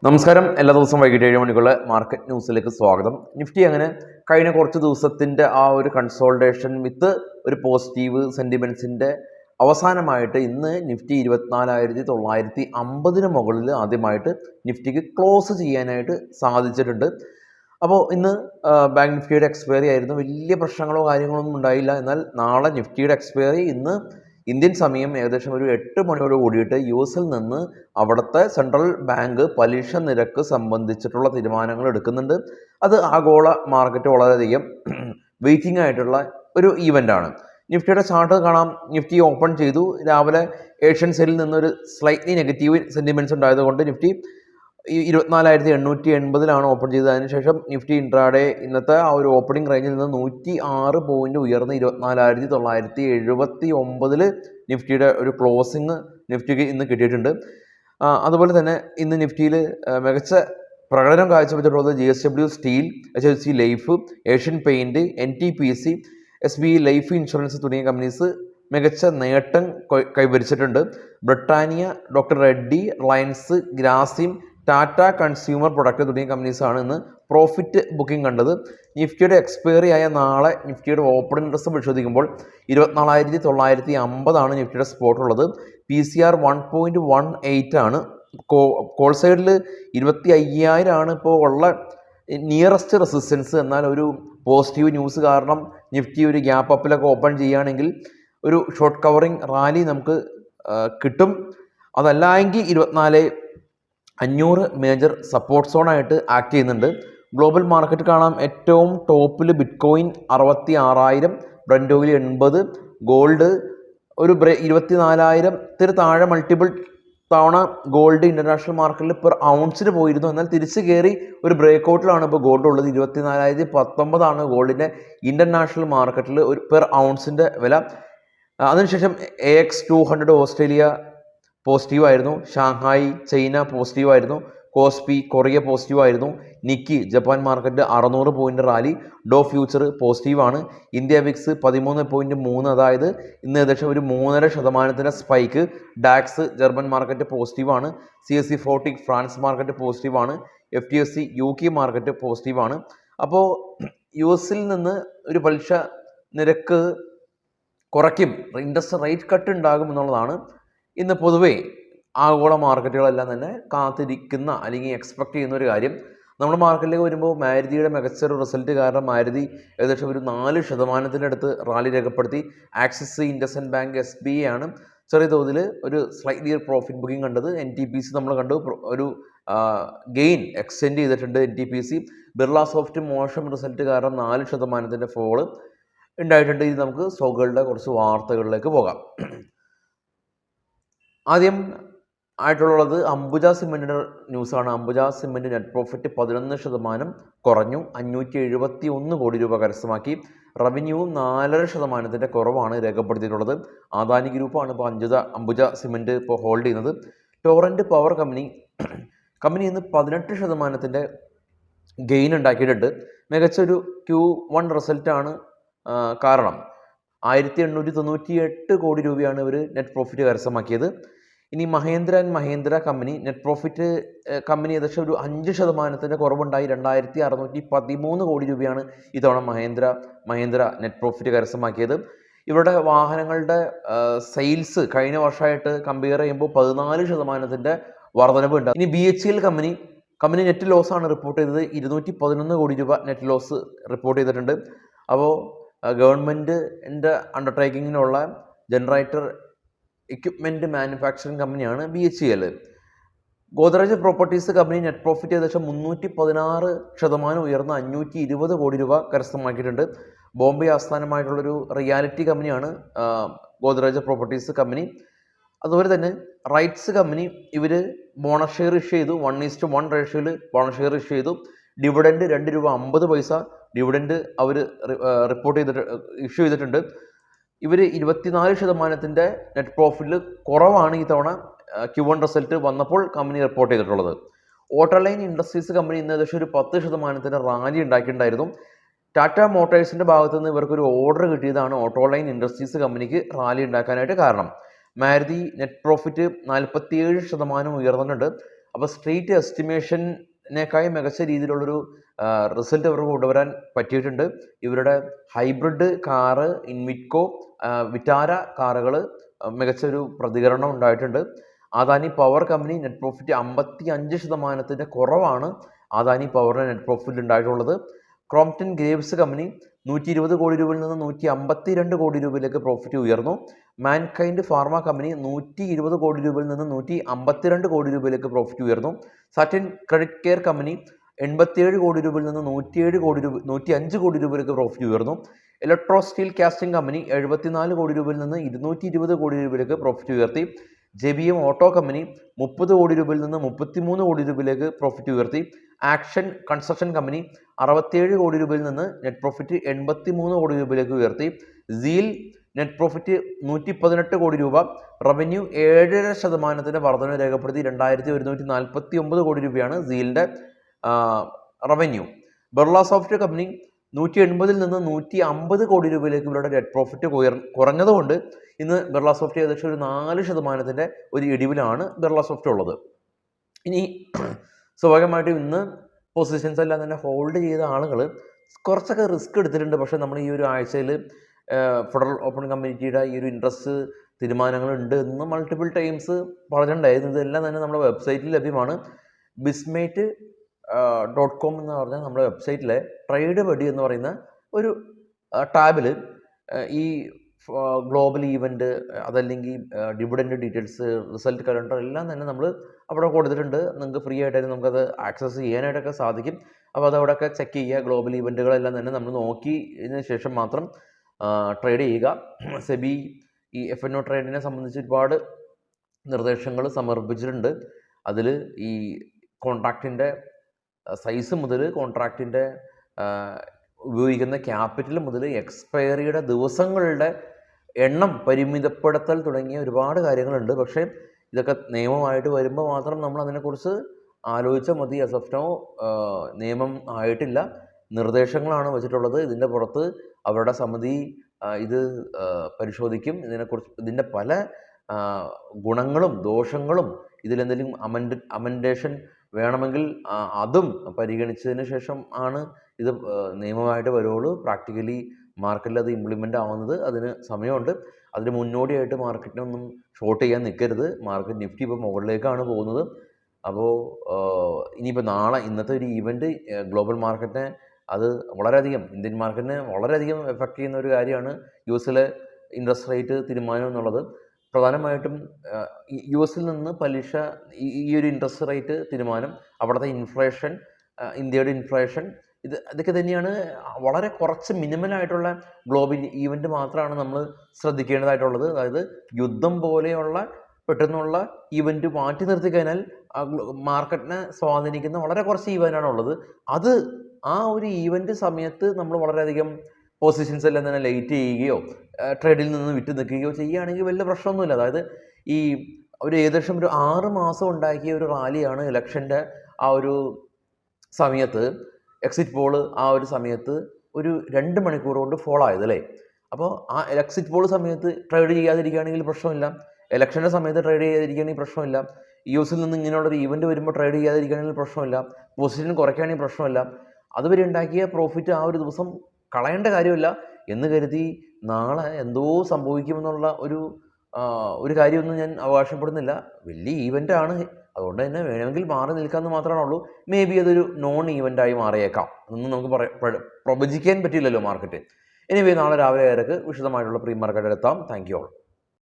നമസ്കാരം. എല്ലാ ദിവസവും വൈകിട്ട് 7 മണിക്കുള്ള മാർക്കറ്റ് ന്യൂസിലേക്ക് സ്വാഗതം. നിഫ്റ്റി അങ്ങനെ കഴിഞ്ഞ കുറച്ച് ദിവസത്തിൻ്റെ ആ ഒരു കൺസോൾട്ടേഷൻ വിത്ത് ഒരു പോസിറ്റീവ് സെൻറ്റിമെൻറ്റ്സിൻ്റെ അവസാനമായിട്ട് ഇന്ന് നിഫ്റ്റി 24,950 മുകളിൽ ആദ്യമായിട്ട് നിഫ്റ്റിക്ക് ക്ലോസ് ചെയ്യാനായിട്ട് സാധിച്ചിട്ടുണ്ട്. അപ്പോൾ ഇന്ന് ബാങ്ക് നിഫ്റ്റിയുടെ എക്സ്പയറി ആയിരുന്നു. വലിയ പ്രശ്നങ്ങളോ കാര്യങ്ങളോ ഒന്നും ഉണ്ടായില്ല. എന്നാൽ നാളെ നിഫ്റ്റിയുടെ എക്സ്പയറി ഇന്ന് ഇന്ത്യൻ സമയം ഏകദേശം ഒരു 8 മണിയോട് കൂടിയിട്ട് US നിന്ന് അവിടുത്തെ സെൻട്രൽ ബാങ്ക് പലിശ നിരക്ക് സംബന്ധിച്ചിട്ടുള്ള തീരുമാനങ്ങൾ എടുക്കുന്നുണ്ട്. അത് ആഗോള മാർക്കറ്റ് വളരെയധികം വെയിറ്റിംഗ് ആയിട്ടുള്ള ഒരു ഈവൻ്റാണ്. നിഫ്റ്റിയുടെ ചാർട്ട് കാണാം. നിഫ്റ്റി ഓപ്പൺ ചെയ്തു. രാവിലെ ഏഷ്യൻ സെല്ലിൽ നിന്നൊരു സ്ലൈറ്റ്ലി നെഗറ്റീവ് സെൻറ്റിമെൻറ്റ്സ് ഉണ്ടായതുകൊണ്ട് നിഫ്റ്റി 24,880 ഓപ്പൺ ചെയ്തത്. അതിനുശേഷം നിഫ്റ്റി ഇൻട്രാഡേ ഇന്നത്തെ ആ ഒരു ഓപ്പണിംഗ് റേഞ്ചിൽ നിന്ന് 106 പോയിന്റ് ഉയർന്ന് 24,979 നിഫ്റ്റിയുടെ ഒരു ക്ലോസിങ് നിഫ്റ്റിക്ക് ഇന്ന് കിട്ടിയിട്ടുണ്ട്. അതുപോലെ തന്നെ ഇന്ന് നിഫ്റ്റിയിൽ മികച്ച പ്രകടനം കാഴ്ചവെച്ചിട്ടുള്ളത് JSW steel, HFC life, Asian paint, NTPC, SBI life insurance തുടങ്ങിയ കമ്പനീസ് മികച്ച നേട്ടം കൈവരിച്ചിട്ടുണ്ട്. Britannia, doctor Reddy, Reliance, Grasim, Tata consumer product തുടങ്ങിയ കമ്പനീസാണ് ഇന്ന് പ്രോഫിറ്റ് ബുക്കിംഗ് കണ്ടത്. നിഫ്റ്റിയുടെ എക്സ്പയറി ആയ നാളെ നിഫ്റ്റിയുടെ ഓപ്പൺ ഇൻട്രസ്റ്റ് പരിശോധിക്കുമ്പോൾ 24,950 നിഫ്റ്റിയുടെ സ്പോട്ട് ഉള്ളത്. PCR 1.18 ആണ്. കോൾ സൈഡിൽ 25,000 ഇപ്പോൾ ഉള്ള നിയറസ്റ്റ് റെസിസ്റ്റൻസ്. എന്നാൽ ഒരു പോസിറ്റീവ് ന്യൂസ് കാരണം നിഫ്റ്റി ഒരു ഗ്യാപ്പ് അപ്പിലൊക്കെ ഓപ്പൺ ചെയ്യുകയാണെങ്കിൽ ഒരു ഷോർട്ട് കവറിങ് റാലി നമുക്ക് കിട്ടും. അതല്ല എങ്കിൽ 24,500 മേജർ സപ്പോർട്ട് സോണായിട്ട് ആക്ട് ചെയ്യുന്നുണ്ട്. ഗ്ലോബൽ മാർക്കറ്റ് കാണാം. ഏറ്റവും ടോപ്പിൽ ബിറ്റ്കോയിൻ 66,000, ബ്രന്റ് ഓയിൽ 80, ഗോൾഡ് ഒരു 24,000 താഴെ മൾട്ടിപ്പിൾ തവണ ഗോൾഡ് ഇൻ്റർനാഷണൽ മാർക്കറ്റിൽ പെർ ഔൺസിന് പോയിരുന്നു. എന്നാൽ തിരിച്ച് കയറി ഒരു ബ്രേക്കൗട്ടിലാണ് ഇപ്പോൾ ഗോൾഡ് ഉള്ളത്. 24,019 ഗോൾഡിൻ്റെ ഇൻ്റർനാഷണൽ മാർക്കറ്റിൽ ഒരു പെർ ഔൺസിൻ്റെ വില. അതിനുശേഷം AX200 ഓസ്ട്രേലിയ പോസിറ്റീവായിരുന്നു. ഷാങ്ഹായ് ചൈന പോസിറ്റീവായിരുന്നു. കോസ്പി കൊറിയ പോസിറ്റീവായിരുന്നു. Nikkei Japan market 600 point rally. Dow future പോസിറ്റീവാണ്. ഇന്ത്യ വിക്സ് 13.3, അതായത് ഇന്ന് ഏകദേശം ഒരു 3.5% സ്പൈക്ക്. ഡാക്സ് ജർമ്മൻ മാർക്കറ്റ് പോസിറ്റീവാണ്. CSE 40 ഫ്രാൻസ് മാർക്കറ്റ് പോസിറ്റീവാണ്. FTSE UK മാർക്കറ്റ് പോസിറ്റീവാണ്. അപ്പോൾ US നിന്ന് ഒരു പലിശ നിരക്ക് കുറയ്ക്കും, ഇൻട്രസ്റ്റ് റേറ്റ് കട്ട് ഉണ്ടാകും എന്നുള്ളതാണ് ഇന്ന് പൊതുവേ ആഗോള മാർക്കറ്റുകളെല്ലാം തന്നെ കാത്തിരിക്കുന്ന അല്ലെങ്കിൽ എക്സ്പെക്ട് ചെയ്യുന്ന ഒരു കാര്യം. നമ്മുടെ മാർക്കറ്റിലേക്ക് വരുമ്പോൾ മാരുതിയുടെ മികച്ചൊരു റിസൾട്ട് കാരണം മാരുതി ഏകദേശം ഒരു 4% അടുത്ത് റാലി രേഖപ്പെടുത്തി. ആക്സിസ്, ഇൻഡസ്ഇൻഡ് ബാങ്ക്, SBI ആണ് ചെറിയ തോതിൽ ഒരു സ്ലൈറ്റ്ലി പ്രോഫിറ്റ് ബുക്കിംഗ് കണ്ടത്. NTPC നമ്മൾ കണ്ടു ഒരു ഗെയിൻ എക്സ്റ്റെൻഡ് ചെയ്തിട്ടുണ്ട്. NTPC. ബിർള സോഫ്റ്റ് മോശം റിസൾട്ട് കാരണം 4% ഫോള് ഉണ്ടായിട്ടുണ്ട്. ഇത് നമുക്ക് സ്റ്റോക്കുകളുടെ കുറച്ച് വാർത്തകളിലേക്ക് പോകാം. ആദ്യം ആയിട്ടുള്ളത് അംബുജ സിമെൻറ്റിൻ്റെ ന്യൂസാണ്. അംബുജ സിമെൻറ്റ് നെറ്റ് പ്രോഫിറ്റ് 11% കുറഞ്ഞു. 571 കോടി രൂപ കരസ്ഥമാക്കി. റവന്യൂ 4.5% കുറവാണ് രേഖപ്പെടുത്തിയിട്ടുള്ളത്. അദാനി ഗ്രൂപ്പാണ് ഇപ്പോൾ അംബുജ സിമെൻറ്റ് ഇപ്പോൾ ഹോൾഡ് ചെയ്യുന്നത്. ടോറൻറ്റ് പവർ കമ്പനി ഇന്ന് 18% ഗെയിൻ ഉണ്ടാക്കിയിട്ടുണ്ട്. മികച്ചൊരു Q1 റിസൾട്ടാണ് കാരണം. 1,898 കോടി രൂപയാണ് ഇവർ നെറ്റ് പ്രോഫിറ്റ് കരസ്ഥമാക്കിയത്. ഇനി Mahendra and Mahendra company net profit ഏകദേശം ഒരു 5% കുറവുണ്ടായി. 2,613 കോടി രൂപയാണ് ഇത്തവണ മഹേന്ദ്ര നെറ്റ് പ്രോഫിറ്റ് കരസ്ഥമാക്കിയത്. ഇവരുടെ വാഹനങ്ങളുടെ സെയിൽസ് കഴിഞ്ഞ വർഷമായിട്ട് കമ്പയർ ചെയ്യുമ്പോൾ 14% വർധനവ് ഉണ്ട്. ഇനി BHEL കമ്പനി നെറ്റ് ലോസ് ആണ് റിപ്പോർട്ട് ചെയ്തത്. 211 കോടി രൂപ നെറ്റ് ലോസ് റിപ്പോർട്ട് ചെയ്തിട്ടുണ്ട്. അപ്പോൾ ഗവൺമെൻറ്റിൻ്റെ അണ്ടർടേക്കിങ്ങിനുള്ള ജനറേറ്റർ എക്യുപ്മെൻറ്റ് മാനുഫാക്ചറിങ് കമ്പനിയാണ് BHEL. Godrej properties company net profit ഏകദേശം 316% ഉയർന്ന് 520 കോടി രൂപ കരസ്ഥമാക്കിയിട്ടുണ്ട്. ബോംബെ ആസ്ഥാനമായിട്ടുള്ളൊരു റിയാലിറ്റി കമ്പനിയാണ് ഗോദ്രേജ് പ്രോപ്പർട്ടീസ് കമ്പനി. അതുപോലെ തന്നെ റൈറ്റ്സ് കമ്പനി ഇവർ ബോണസ് ഷെയർ ഇഷ്യൂ ചെയ്തു. 1:1 റേഷ്യോയിൽ ബോണസ് ഷെയർ ഇഷ്യൂ ചെയ്തു. ഡിവിഡൻഡ് ₹2.50 ഡിവിഡൻഡ് അവർ ഇഷ്യൂ ചെയ്തിട്ടുണ്ട്. ഇവർ 24% നെറ്റ് പ്രോഫിറ്റിൽ കുറവാണ് ഈ തവണ Q1 റിസൾട്ട് വന്നപ്പോൾ കമ്പനി റിപ്പോർട്ട് ചെയ്തിട്ടുള്ളത്. ഓട്ടോലൈൻ ഇൻഡസ്ട്രീസ് കമ്പനി ഇന്ന് ഏകദേശം ഒരു 10% റാലി ഉണ്ടാക്കിയിട്ടുണ്ടായിരുന്നു. ടാറ്റ മോട്ടോഴ്സിൻ്റെ ഭാഗത്തു നിന്ന് ഇവർക്കൊരു ഓർഡർ കിട്ടിയതാണ് ഓട്ടോലൈൻ ഇൻഡസ്ട്രീസ് കമ്പനിക്ക് റാലി ഉണ്ടാക്കാനായിട്ട് കാരണം. മാരുതി നെറ്റ് പ്രോഫിറ്റ് 47% ഉയർന്നിട്ടുണ്ട്. അപ്പോൾ സ്ട്രീറ്റ് എസ്റ്റിമേഷനേക്കായി മികച്ച രീതിയിലുള്ളൊരു റിസൾട്ട് അവർക്ക് കൊണ്ടുവരാൻ പറ്റിയിട്ടുണ്ട്. ഇവരുടെ ഹൈബ്രിഡ് കാറ് ഇൻവിറ്റ്കോ വിറ്റാര കാറുകൾ മികച്ചൊരു പ്രതികരണം ഉണ്ടായിട്ടുണ്ട്. Adani power company net profit 55% കുറവാണ് അദാനി പവറിന് നെറ്റ് പ്രോഫിറ്റ് ഉണ്ടായിട്ടുള്ളത്. ക്രോംപ്ടൺ ഗ്രേവ്സ് കമ്പനി 120 കോടി രൂപയിൽ നിന്ന് 152 കോടി രൂപയിലേക്ക് പ്രോഫിറ്റ് ഉയർന്നു. മാൻകൈൻഡ് ഫാർമ കമ്പനി 120 കോടി രൂപയിൽ നിന്ന് 152 കോടി രൂപയിലേക്ക് പ്രോഫിറ്റ് ഉയർന്നു. സാറ്റിൻ ക്രെഡിറ്റ് കെയർ കമ്പനി 87 കോടി രൂപയിൽ നിന്ന് 105 കോടി രൂപയിലേക്ക് പ്രോഫിറ്റ് ഉയർന്നു. ഇലക്ട്രോ സ്റ്റീൽ കാസ്റ്റിംഗ് കമ്പനി 74 കോടി രൂപയിൽ നിന്ന് 220 കോടി രൂപയിലേക്ക് പ്രോഫിറ്റ് ഉയർത്തി. JBM ഓട്ടോ കമ്പനി 30 കോടി രൂപയിൽ നിന്ന് 33 കോടി രൂപയിലേക്ക് പ്രോഫിറ്റ് ഉയർത്തി. ആക്ഷൻ കൺസ്ട്രക്ഷൻ കമ്പനി 67 കോടി രൂപയിൽ നിന്ന് നെറ്റ് പ്രോഫിറ്റ് 83 കോടി രൂപയിലേക്ക് ഉയർത്തി. സീൽ നെറ്റ് പ്രോഫിറ്റ് 118 കോടി രൂപ, റവന്യൂ 7.5% വർധന രേഖപ്പെടുത്തി 2149 കോടി രൂപയാണ് സീലിൻ്റെ റവന്യൂ. ബിർള സോഫ്റ്റ് കമ്പനി 180 നിന്ന് 150 കോടി രൂപയിലേക്ക് ഇവരുടെ നെറ്റ് പ്രോഫിറ്റ് കുറഞ്ഞതുകൊണ്ട് ഇന്ന് ബിർള സോഫ്റ്റ് ഏകദേശം ഒരു 4% ഒരു ഇടിവിലാണ് ബിർള സോഫ്റ്റ് ഉള്ളത്. ഇനി സ്വാഭാവികമായിട്ടും ഇന്ന് പൊസിഷൻസ് എല്ലാം തന്നെ ഹോൾഡ് ചെയ്ത ആളുകൾ കുറച്ചൊക്കെ റിസ്ക് എടുത്തിട്ടുണ്ട്. പക്ഷേ നമ്മൾ ഈ ഒരു ആഴ്ചയിൽ ഫെഡറൽ ഓപ്പൺ കമ്മിറ്റിയുടെ ഈ ഒരു ഇൻട്രസ്റ്റ് തീരുമാനങ്ങളുണ്ട് എന്ന് മൾട്ടിപ്പിൾ ടൈംസ് പറഞ്ഞിട്ടുണ്ടായിരുന്നു. ഇതെല്ലാം തന്നെ നമ്മുടെ വെബ്സൈറ്റിൽ ലഭ്യമാണ്. bismate.com എന്ന് പറഞ്ഞാൽ നമ്മുടെ വെബ്സൈറ്റിലെ ട്രേഡ് ബഡി എന്ന് പറയുന്ന ഒരു ടാബിൽ ഈ ഗ്ലോബൽ ഈവൻറ്റ് അതല്ലെങ്കിൽ ഡിവിഡൻഡ് ഡീറ്റെയിൽസ് റിസൾട്ട് കലണ്ടർ എല്ലാം തന്നെ നമ്മൾ അവിടെ കൊടുത്തിട്ടുണ്ട്. നിങ്ങൾക്ക് ഫ്രീ ആയിട്ട് നമുക്കത് ആക്സസ് ചെയ്യാനായിട്ടൊക്കെ സാധിക്കും. അപ്പോൾ അതവിടെയൊക്കെ ചെക്ക് ചെയ്യുക. ഗ്ലോബൽ ഈവൻറ്റുകളെല്ലാം തന്നെ നമ്മൾ നോക്കിയതിന് ശേഷം മാത്രം ട്രേഡ് ചെയ്യുക. സെബി ഈ FNO ട്രേഡിനെ സംബന്ധിച്ച് ഒരുപാട് നിർദ്ദേശങ്ങൾ സമർപ്പിച്ചിട്ടുണ്ട്. അതിൽ ഈ കോൺട്രാക്റ്റിൻ്റെ സൈസ് മുതൽ കോൺട്രാക്റ്റിൻ്റെ ഉപയോഗിക്കുന്ന ക്യാപിറ്റൽ മുതൽ എക്സ്പയറിയുടെ ദിവസങ്ങളുടെ എണ്ണം പരിമിതപ്പെടുത്തൽ തുടങ്ങിയ ഒരുപാട് കാര്യങ്ങളുണ്ട്. പക്ഷേ ഇതൊക്കെ നിയമമായിട്ട് വരുമ്പോൾ മാത്രം നമ്മൾ അതിനെക്കുറിച്ച് ആലോചിച്ചാൽ മതി. as of now നിയമം ആയിട്ടില്ല, നിർദ്ദേശങ്ങളാണ് വെച്ചിട്ടുള്ളത്. ഇതിൻ്റെ പുറത്ത് അവരുടെ സമിതി ഇത് പരിശോധിക്കും. ഇതിൻ്റെ പല ഗുണങ്ങളും ദോഷങ്ങളും ഇതിലെന്തെങ്കിലും അമെൻഡേഷൻ വേണമെങ്കിൽ അതും പരിഗണിച്ചതിന് ശേഷം ആണ് ഇത് നിയമമായിട്ട് വരുള്ളൂ. പ്രാക്ടിക്കലി മാർക്കറ്റിൽ അത് ഇംപ്ലിമെൻ്റ് ആവുന്നത് അതിന് സമയമുണ്ട്. അതിന് മുന്നോടിയായിട്ട് മാർക്കറ്റിനൊന്നും ഷോർട്ട് ചെയ്യാൻ നിൽക്കരുത്. മാർക്കറ്റ് നിഫ്റ്റി ഇപ്പോൾ മുകളിലേക്കാണ് പോകുന്നത്. അപ്പോൾ ഇനിയിപ്പോൾ നാളെ ഇന്നത്തെ ഒരു ഈവൻറ്റ് ഗ്ലോബൽ മാർക്കറ്റിനെ അത് വളരെയധികം ഇന്ത്യൻ മാർക്കറ്റിനെ വളരെയധികം എഫക്റ്റ് ചെയ്യുന്ന ഒരു കാര്യമാണ്. US ഇൻട്രസ്റ്റ് റേറ്റ് തീരുമാനം എന്നുള്ളത് പ്രധാനമായിട്ടും US നിന്ന് പലിശ ഈ ഒരു ഇൻട്രസ്റ്റ് റേറ്റ് തീരുമാനം, അവിടുത്തെ ഇൻഫ്ലേഷൻ, ഇന്ത്യയുടെ ഇൻഫ്ലേഷൻ, ഇതൊക്കെ തന്നെയാണ് വളരെ കുറച്ച് മിനിമലായിട്ടുള്ള ഗ്ലോബൽ ഈവൻറ്റ് മാത്രമാണ് നമ്മൾ ശ്രദ്ധിക്കേണ്ടതായിട്ടുള്ളത്. അതായത് യുദ്ധം പോലെയുള്ള പെട്ടെന്നുള്ള ഈവൻറ്റ് മാറ്റി നിർത്തി കഴിഞ്ഞാൽ മാർക്കറ്റിനെ സ്വാധീനിക്കുന്ന വളരെ കുറച്ച് ഈവൻ്റാണ് ഉള്ളത്. അത് ആ ഒരു ഈവൻറ്റ് സമയത്ത് നമ്മൾ വളരെയധികം പൊസിഷൻസ് എല്ലാം തന്നെ ലൈറ്റ് ചെയ്യുകയോ ട്രേഡിൽ നിന്ന് വിട്ടു നിൽക്കുകയോ ചെയ്യുകയാണെങ്കിൽ വലിയ പ്രശ്നമൊന്നുമില്ല. അതായത് ഈ ഏകദേശം ഒരു 6 മാസം ഉണ്ടാക്കിയ ഒരു റാലിയാണ് ഇലക്ഷൻ്റെ ആ ഒരു സമയത്ത്, എക്സിറ്റ് പോള് ആ ഒരു സമയത്ത് ഒരു 2 മണിക്കൂർ കൊണ്ട് ഫോളോ ആയത് അല്ലേ. അപ്പോൾ ആ എക്സിറ്റ് പോൾ സമയത്ത് ട്രേഡ് ചെയ്യാതിരിക്കുകയാണെങ്കിൽ പ്രശ്നമില്ല, ഇലക്ഷൻ്റെ സമയത്ത് ട്രേഡ് ചെയ്യാതിരിക്കുകയാണെങ്കിൽ പ്രശ്നമില്ല, US നിന്ന് ഇങ്ങനെയുള്ളൊരു ഈവൻറ്റ് വരുമ്പോൾ ട്രേഡ് ചെയ്യാതിരിക്കുകയാണെങ്കിൽ പ്രശ്നമില്ല, പൊസിഷൻ കുറയ്ക്കുകയാണെങ്കിൽ പ്രശ്നമില്ല. അതുവരെ ഉണ്ടാക്കിയ പ്രോഫിറ്റ് ആ ഒരു ദിവസം കളയേണ്ട കാര്യമില്ല എന്ന് കരുതി നാളെ എന്തോ സംഭവിക്കുമെന്നുള്ള ഒരു കാര്യമൊന്നും ഞാൻ അവകാശപ്പെടുന്നില്ല. വലിയ ഈവൻ്റാണ്, അതുകൊണ്ട് തന്നെ വേണമെങ്കിൽ മാറി നിൽക്കാമെന്ന് മാത്രമേ ഉള്ളൂ. മേ ബി അതൊരു നോൺ ഈവൻ്റായി മാറിയേക്കാം, അതൊന്നും നമുക്ക് പ്രവചിക്കാൻ പറ്റില്ലല്ലോ മാർക്കറ്റ്. എനിവേ നാളെ രാവിലെ 7 വിശദമായിട്ടുള്ള പ്രീ മാർക്കറ്റ് എത്താം. Thank you all.